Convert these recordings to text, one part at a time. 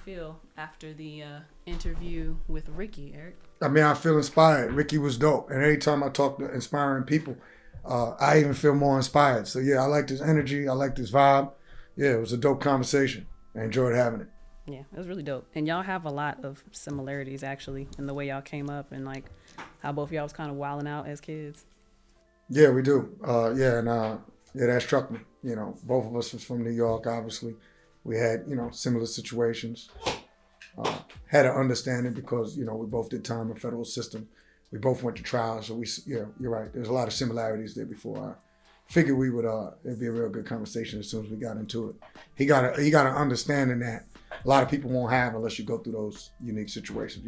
feel after the interview with Rickey, Eric? I mean, I feel inspired. Rickey was dope. And every time I talk to inspiring people, I even feel more inspired. So yeah, I like this energy. I like this vibe. Yeah, it was a dope conversation. I enjoyed having it. Yeah, it was really dope. And y'all have a lot of similarities, actually, in the way y'all came up and, like, how both of y'all was kind of wilding out as kids. Yeah, we do. Yeah, that struck me. You know, both of us was from New York, obviously. We had, similar situations. Had an understanding because, we both did time in the federal system. We both went to trial, so you're right. There's a lot of similarities there before I figured we would, it'd be a real good conversation as soon as we got into it. He got an understanding that a lot of people won't have unless you go through those unique situations.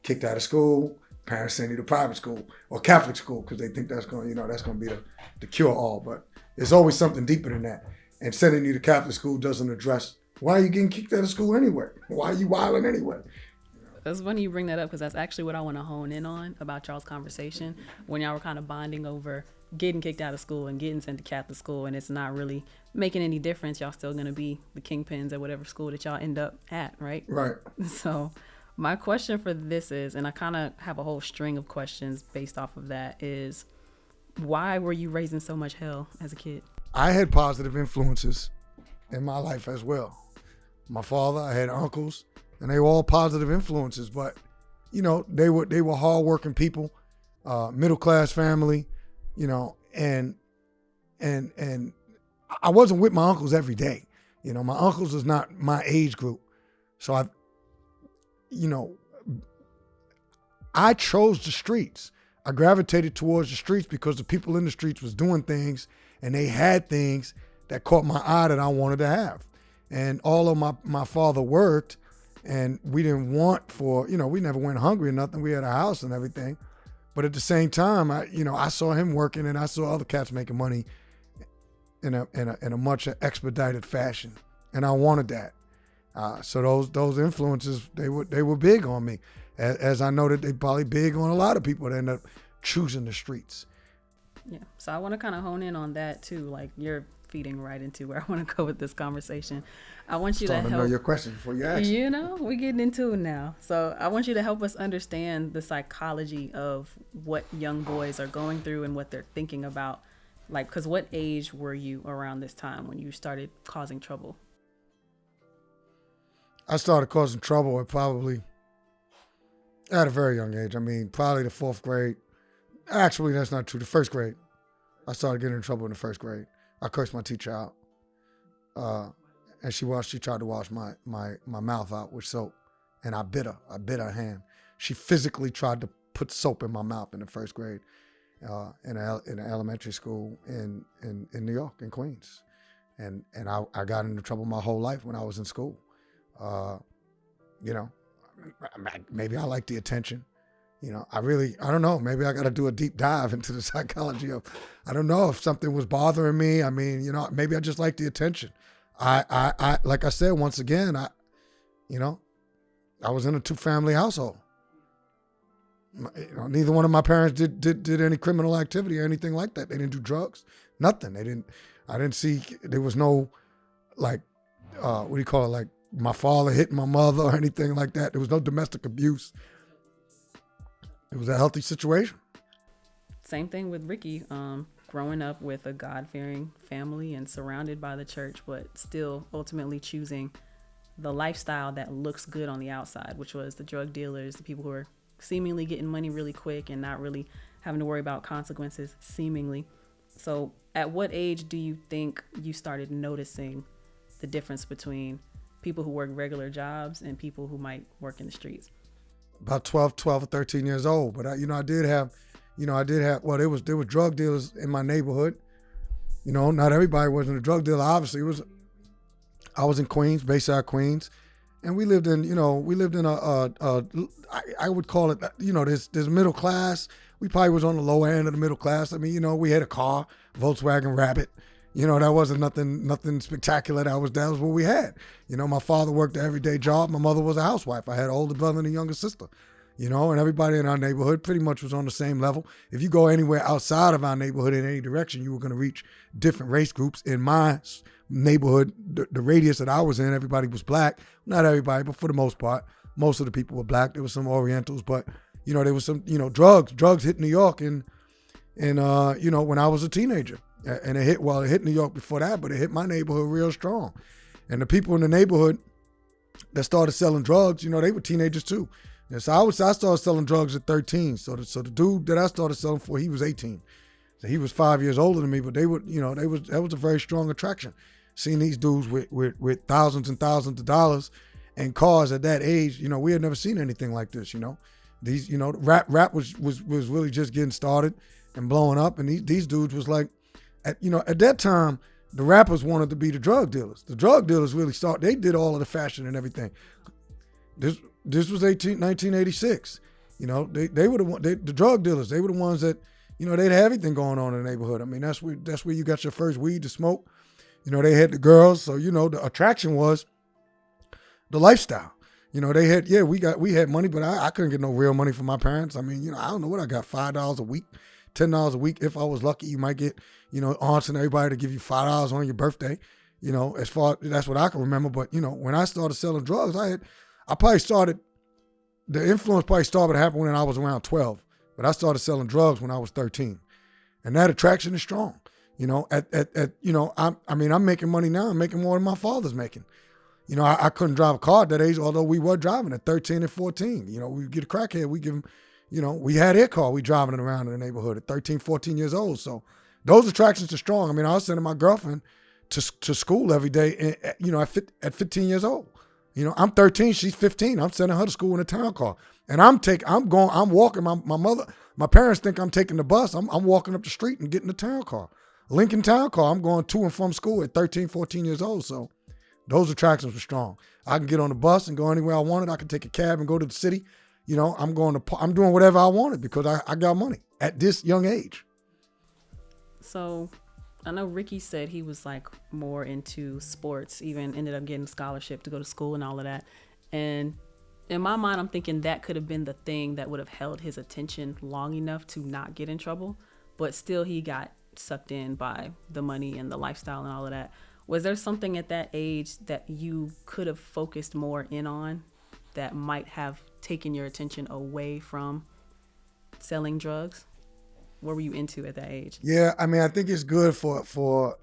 Kicked out of school, parents send you to private school or Catholic school because they think that's going to be the cure-all. But there's always something deeper than that. And sending you to Catholic school doesn't address why are you getting kicked out of school anyway? Why are you wilding anyway? It's funny you bring that up because that's actually what I want to hone in on about y'all's conversation when y'all were kind of bonding over getting kicked out of school and getting sent to Catholic school, and it's not really making any difference. Y'all still going to be the kingpins at whatever school that y'all end up at, right? Right. So my question for this is, and I kind of have a whole string of questions based off of that, is why were you raising so much hell as a kid? I had positive influences in my life as well. My father, I had uncles, and they were all positive influences, but they were hardworking people, middle class family, and I wasn't with my uncles every day. My uncles was not my age group, so I chose the streets. I gravitated towards the streets because the people in the streets was doing things, and they had things that caught my eye that I wanted to have. And although my father worked, and we didn't want we never went hungry or nothing. We had a house and everything. But at the same time, I saw him working and I saw other cats making money in a much expedited fashion. And I wanted that. So those influences, they were big on me. As I know that they probably big on a lot of people that end up choosing the streets. Yeah. So I want to kind of hone in on that too. Like you're feeding right into where I want to go with this conversation. I want you to help. Know your question before you ask. We're getting into it now. So I want you to help us understand the psychology of what young boys are going through and what they're thinking about. Like, because what age were you around this time when you started causing trouble? I started causing trouble at a very young age. I mean, probably the 4th grade. Actually, that's not true. The 1st grade. I started getting in trouble in the 1st grade. I cursed my teacher out. And she tried to wash my mouth out with soap. And I bit her hand. She physically tried to put soap in my mouth in the 1st grade in an elementary school in New York, in Queens. And I got into trouble my whole life when I was in school. Maybe I like the attention. I don't know. Maybe I got to do a deep dive into the psychology of, I don't know if something was bothering me. I mean, maybe I just like the attention. I like I said, once again, I was in a 2-family household. Neither one of my parents did any criminal activity or anything like that. They didn't do drugs, nothing. I didn't see, there was no, like, what do you call it? Like my father hitting my mother or anything like that. There was no domestic abuse. It was a healthy situation. Same thing with Rickey, growing up with a God-fearing family and surrounded by the church, but still ultimately choosing the lifestyle that looks good on the outside, which was the drug dealers, the people who are seemingly getting money really quick and not really having to worry about consequences, seemingly. So at what age do you think you started noticing the difference between people who work regular jobs and people who might work in the streets? About 12 or 13 years old. But I did have, well, there were drug dealers in my neighborhood. Not everybody wasn't a drug dealer. Obviously, I was in Queens, Bayside, Queens. And we lived in I would call it, there's middle class. We probably was on the low end of the middle class. I mean, we had a car, Volkswagen Rabbit. That wasn't nothing spectacular. That was what we had. My father worked an everyday job. My mother was a housewife. I had an older brother and a younger sister. you know, and everybody in our neighborhood pretty much was on the same level. If you go anywhere outside of our neighborhood in any direction, you were going to reach different race groups. In my neighborhood, the radius that I was in, everybody was black. Not everybody, but for the most part, most of the people were black. There were some Orientals, but, you know, there was some, you know, drugs hit New York and you know, when I was a teenager. And it hit New York before that, but it hit my neighborhood real strong. And the people in the neighborhood that started selling drugs, you know, they were teenagers too. And so I started selling drugs at 13. So the dude that I started selling for, he was 18. So he was 5 years older than me, but that was a very strong attraction. Seeing these dudes with thousands and thousands of dollars and cars at that age, you know, we had never seen anything like this, you know. These, you know, rap was really just getting started and blowing up. And these dudes was like, at that time, the rappers wanted to be the drug dealers. The drug dealers really they did all of the fashion and everything. This was 1986. You know, they were the drug dealers. They were the ones that, you know, they'd have everything going on in the neighborhood. I mean, that's where you got your first weed to smoke. You know, they had the girls. So, you know, the attraction was the lifestyle. You know, they had, we had money, but I couldn't get no real money from my parents. I mean, you know, I don't know what I got, $5 a week. $10 a week. If I was lucky, you might get, you know, aunts and everybody to give you $5 on your birthday. You know, that's what I can remember. But, you know, when I started selling drugs, the influence probably started happening when I was around 12. But I started selling drugs when I was 13. And that attraction is strong. You know, I'm making money now. I'm making more than my father's making. You know, I couldn't drive a car at that age, although we were driving at 13 and 14. You know, we get a crackhead, we give him, you know, we had their car. We driving it around in the neighborhood at 13, 14 years old. So those attractions are strong. I mean, I was sending my girlfriend to school every day, you know, at 15 years old. You know, I'm 13, she's 15. I'm sending her to school in a town car. And I'm walking. My parents think I'm taking the bus. I'm walking up the street and getting the town car. Lincoln town car. I'm going to and from school at 13, 14 years old. So those attractions were strong. I can get on the bus and go anywhere I wanted. I can take a cab and go to the city. You know, I'm doing whatever I wanted because I got money at this young age. So I know Rickey said he was like more into sports, even ended up getting a scholarship to go to school and all of that. And in my mind, I'm thinking that could have been the thing that would have held his attention long enough to not get in trouble. But still, he got sucked in by the money and the lifestyle and all of that. Was there something at that age that you could have focused more in on that might have taken your attention away from selling drugs? What were you into at that age? Yeah, I mean, I think it's good for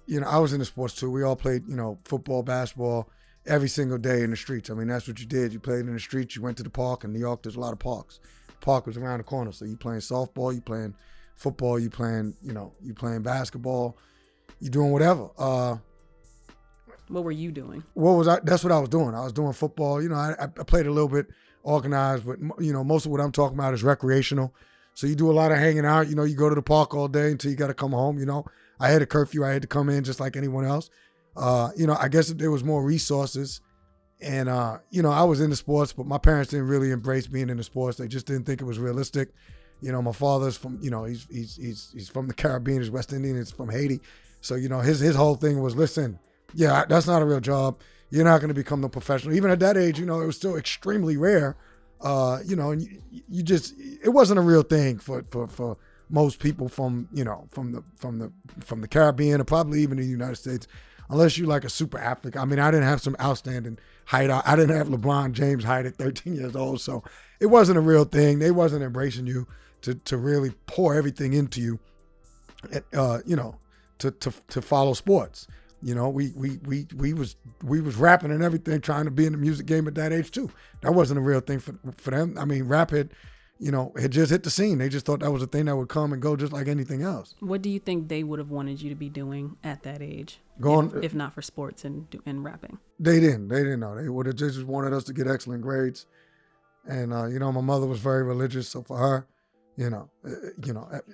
you know, I was into sports too. We all played, you know, football, basketball every single day in the streets. I mean, that's what you did. You played in the streets. You went to the park. In New York, there's a lot of parks. The park was around the corner. So you playing softball, you playing football, you playing basketball, you doing whatever. What were you doing? That's what I was doing. I was doing football. You know, I played a little bit organized, but, you know, most of what I'm talking about is recreational. So you do a lot of hanging out. You know, you go to the park all day until you got to come home. You know, I had a curfew. I had to come in just like anyone else. You know, I guess if there was more resources and, you know, I was into sports, but my parents didn't really embrace being into sports. They just didn't think it was realistic. You know, my father's from, you know, he's from the Caribbean. He's West Indian. He's from Haiti. So, you know, his whole thing was, listen, yeah, that's not a real job. You're not going to become no professional. Even at that age, you know, it was still extremely rare. You know, and you just, it wasn't a real thing for most people from, you know, from the Caribbean or probably even the United States, unless you're like a super athlete. I mean, I didn't have some outstanding height. I didn't have LeBron James height at 13 years old. So it wasn't a real thing. They wasn't embracing you to really pour everything into you, you know, to follow sports. You know, we was rapping and everything, trying to be in the music game at that age too. That wasn't a real thing for them. I mean, rap had just hit the scene. They just thought that was a thing that would come and go just like anything else. What do you think they would have wanted you to be doing at that age, if not for sports and rapping? They didn't know. They would have just wanted us to get excellent grades. And, you know, my mother was very religious. So for her, yeah,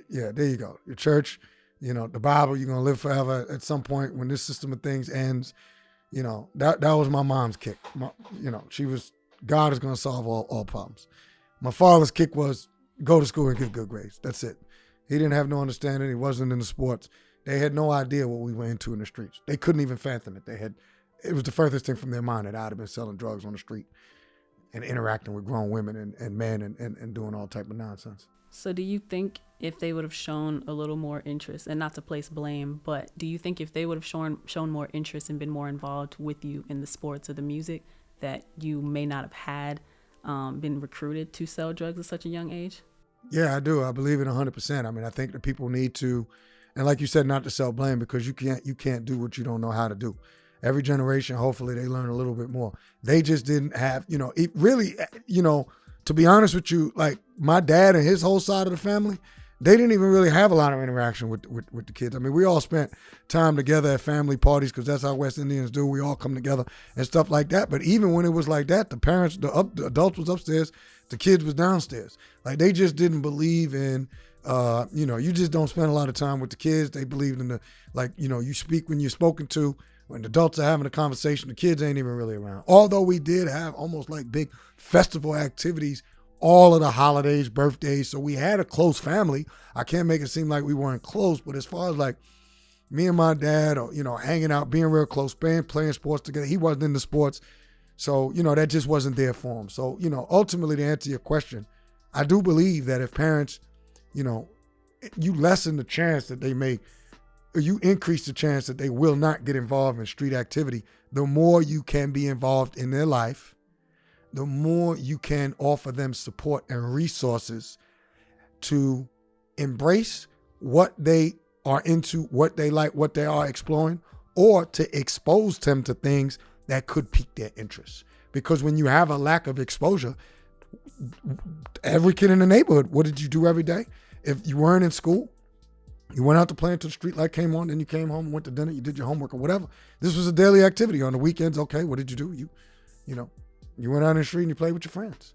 there you go. Your church, you know, the Bible, you're going to live forever. At some point when this system of things ends, you know, that was my mom's kick. You know, God is going to solve all problems. My father's kick was go to school and get good grades. That's it. He didn't have no understanding. He wasn't into sports. They had no idea what we went into in the streets. They couldn't even fathom it. It was the furthest thing from their mind that I'd have been selling drugs on the street. and interacting with grown women and men and doing all type of nonsense. So do you think if they would have shown a little more interest, and not to place blame, but do you think if they would have shown more interest and been more involved with you in the sports or the music, that you may not have had been recruited to sell drugs at such a young age? Yeah, I do. I believe it 100%. I mean, I think that people need to, and like you said, not to self blame, because you can't do what you don't know how to do. Every generation, hopefully, they learn a little bit more. They just didn't have, it really, to be honest with you, like my dad and his whole side of the family, they didn't even really have a lot of interaction with the kids. I mean, we all spent time together at family parties because that's how West Indians do. We all come together and stuff like that. But even when it was like that, the parents, the adults was upstairs, the kids was downstairs. Like they just didn't believe in, you just don't spend a lot of time with the kids. They believed in you speak when you're spoken to. When the adults are having a conversation, the kids ain't even really around. Although we did have almost like big festival activities, all of the holidays, birthdays. So we had a close family. I can't make it seem like we weren't close, but as far as like me and my dad, or, hanging out, being real close, playing sports together, he wasn't into sports. So, that just wasn't there for him. So, ultimately to answer your question, I do believe that if parents, you lessen the chance that they may, or you increase the chance that they will not get involved in street activity, the more you can be involved in their life, the more you can offer them support and resources to embrace what they are into, what they like, what they are exploring, or to expose them to things that could pique their interest. Because when you have a lack of exposure, every kid in the neighborhood, what did you do every day? If you weren't in school, you went out to play until the street light came on, then you came home, went to dinner, you did your homework or whatever. This was a daily activity. On the weekends, okay, what did you do? You went out in the street and you played with your friends.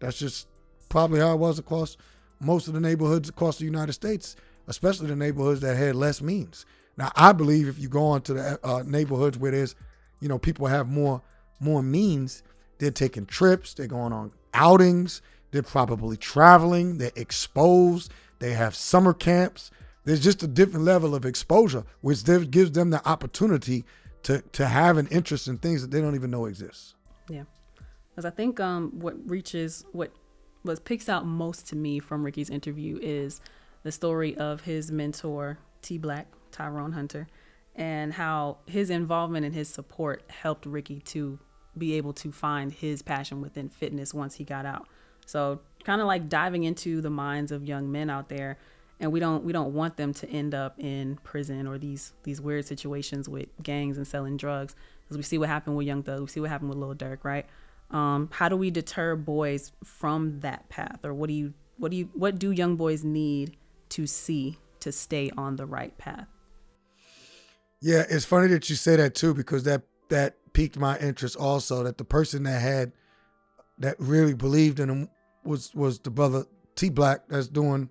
That's just probably how it was across most of the neighborhoods across the United States, especially the neighborhoods that had less means. Now, I believe if you go on to the neighborhoods where there's, people have more means, they're taking trips, they're going on outings, they're probably traveling, they're exposed, they have summer camps. There's just a different level of exposure, which gives them the opportunity to have an interest in things that they don't even know exist. Yeah. Because I think what picks out most to me from Rickey's interview is the story of his mentor, T Black, Tyrone Hunter, and how his involvement and his support helped Rickey to be able to find his passion within fitness once he got out. So kind of like diving into the minds of young men out there, and we don't want them to end up in prison or these weird situations with gangs and selling drugs, because we see what happened with Young Thug, we see what happened with Lil Durk, right? How do we deter boys from that path, or what do young boys need to see to stay on the right path? Yeah, it's funny that you say that too, because that piqued my interest also, that the person that really believed in him was the brother T Black that's doing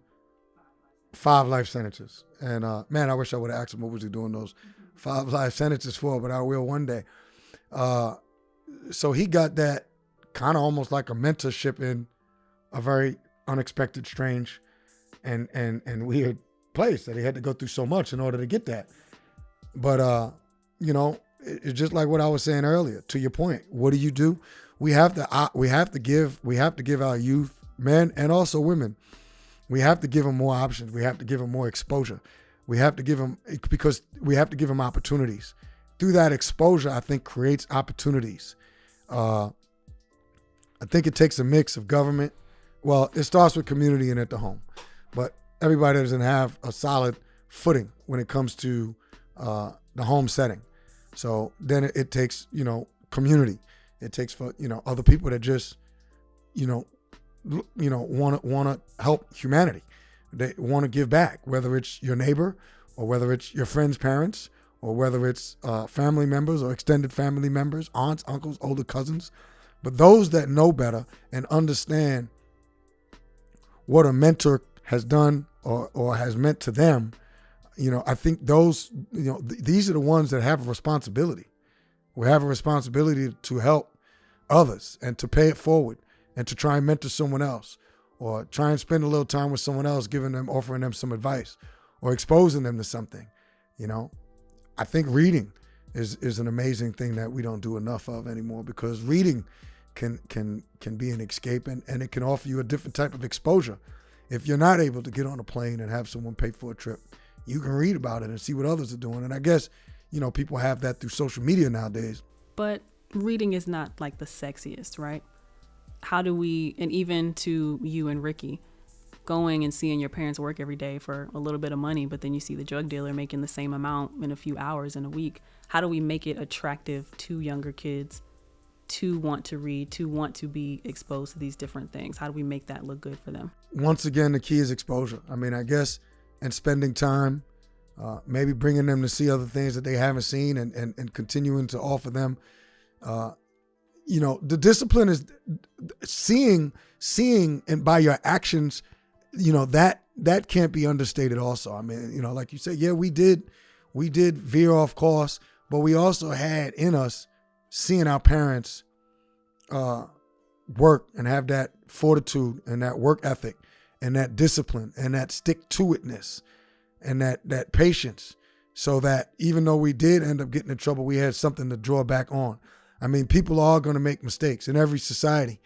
5 life sentences. And man, I wish I would have asked him what was he doing those 5 life sentences for, but I will one day. So he got that kind of almost like a mentorship in a very unexpected, strange, and weird place that he had to go through so much in order to get that. But it's just like what I was saying earlier. To your point, what do? We have to give our youth, men and also women, we have to give them more options. We have to give them more exposure. We have to give them opportunities. Through that exposure, I think creates opportunities. I think it takes a mix of government. Well, it starts with community and at the home, but everybody doesn't have a solid footing when it comes to the home setting. So then it takes, community. It takes for, other people that just, want to help humanity. They want to give back, whether it's your neighbor or whether it's your friend's parents or whether it's family members or extended family members, aunts, uncles, older cousins. But those that know better and understand what a mentor has done or has meant to them, I think those, these are the ones that have a responsibility. We have a responsibility to help others and to pay it forward and to try and mentor someone else or try and spend a little time with someone else, offering them some advice or exposing them to something. I think reading is an amazing thing that we don't do enough of anymore, because reading can be an escape, and it can offer you a different type of exposure. If you're not able to get on a plane and have someone pay for a trip, you can read about it and see what others are doing. And I guess, people have that through social media nowadays. But reading is not like the sexiest, right? How do we, and even to you and Rickey, going and seeing your parents work every day for a little bit of money, but then you see the drug dealer making the same amount in a few hours in a week. How do we make it attractive to younger kids to want to read, to want to be exposed to these different things? How do we make that look good for them? Once again, the key is exposure. I mean, I guess, and spending time, maybe bringing them to see other things that they haven't seen, and continuing to offer them, the discipline is seeing, and by your actions, that can't be understated also. I mean, like you said, yeah, we did veer off course, but we also had in us seeing our parents work and have that fortitude and that work ethic and that discipline and that stick-to-itness and that patience, so that even though we did end up getting in trouble, we had something to draw back on. I mean, people are going to make mistakes in every society.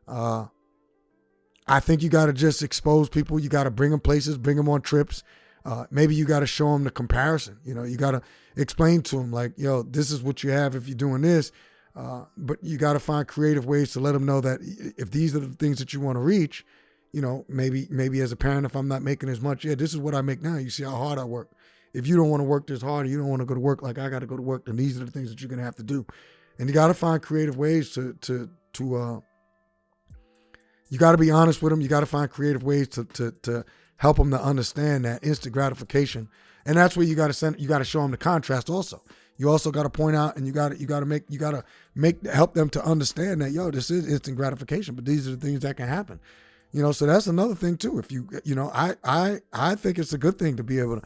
I think you got to just expose people. You got to bring them places, bring them on trips. Maybe you got to show them the comparison. You got to explain to them like, this is what you have if you're doing this. But you got to find creative ways to let them know that if these are the things that you want to reach, maybe as a parent, if I'm not making as much, this is what I make now. You see how hard I work. If you don't want to work this hard, you don't want to go to work like I got to go to work, then these are the things that you're going to have to do. And you got to find creative ways to you got to be honest with them. You got to find creative ways to help them to understand that instant gratification. And that's where you got to show them the contrast also. You also got to point out, and you got to help them to understand that, this is instant gratification, but these are the things that can happen. So that's another thing too. If I think it's a good thing to be able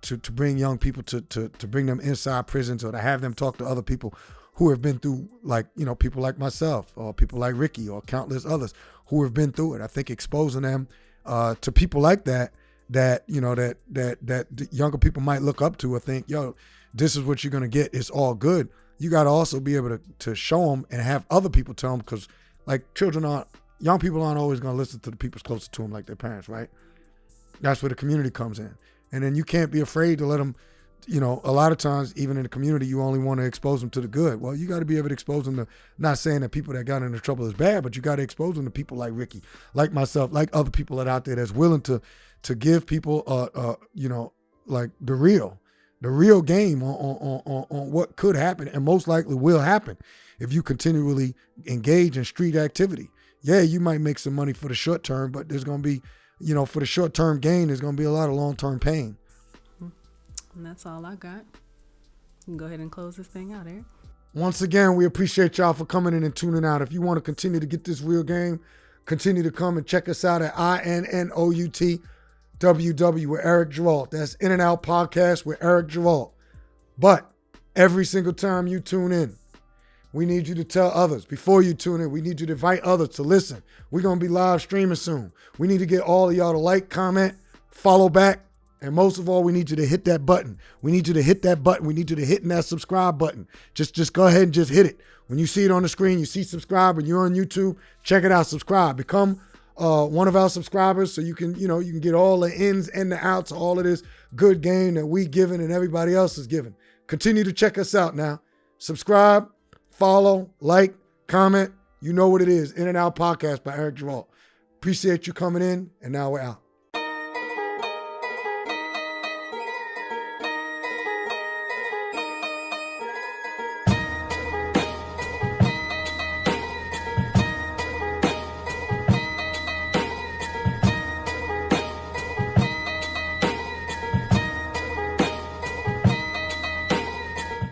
to bring young people to bring them inside prisons, or to have them talk to other people who have been through, like, people like myself or people like Rickey or countless others who have been through it. I think exposing them to people like that younger people might look up to or think, this is what you're going to get. It's all good. You got to also be able to show them and have other people tell them, because like young people aren't always going to listen to the people closest to them like their parents, right? That's where the community comes in. And then you can't be afraid to let them, a lot of times, even in the community, you only want to expose them to the good. Well, you got to be able to expose them to, not saying that people that got into trouble is bad, but you got to expose them to people like Rickey, like myself, like other people that out there that's willing to give people, like the real game on what could happen and most likely will happen if you continually engage in street activity. Yeah, you might make some money for the short term, but there's going to be, for the short term gain, there's going to be a lot of long term pain. And that's all I got. You can go ahead and close this thing out, Eric. Once again, we appreciate y'all for coming in and tuning out. If you want to continue to get this real game, continue to come and check us out at INNOUTWW with Eric Geralt. That's In and Out Podcast with Eric Geralt. But every single time you tune in, we need you to tell others. Before you tune in, we need you to invite others to listen. We're going to be live streaming soon. We need to get all of y'all to like, comment, follow back. And most of all, we need you to hit that button. We need you to hit that button. We need you to hit that subscribe button. Just go ahead and just hit it. When you see it on the screen, you see subscribe. When you're on YouTube, check it out, subscribe. Become one of our subscribers so you can get all the ins and the outs, all of this good game that we giving and everybody else is giving. Continue to check us out now. Subscribe, follow, like, comment. You know what it is. In and Out Podcast by Eric Geralt. Appreciate you coming in, and now we're out.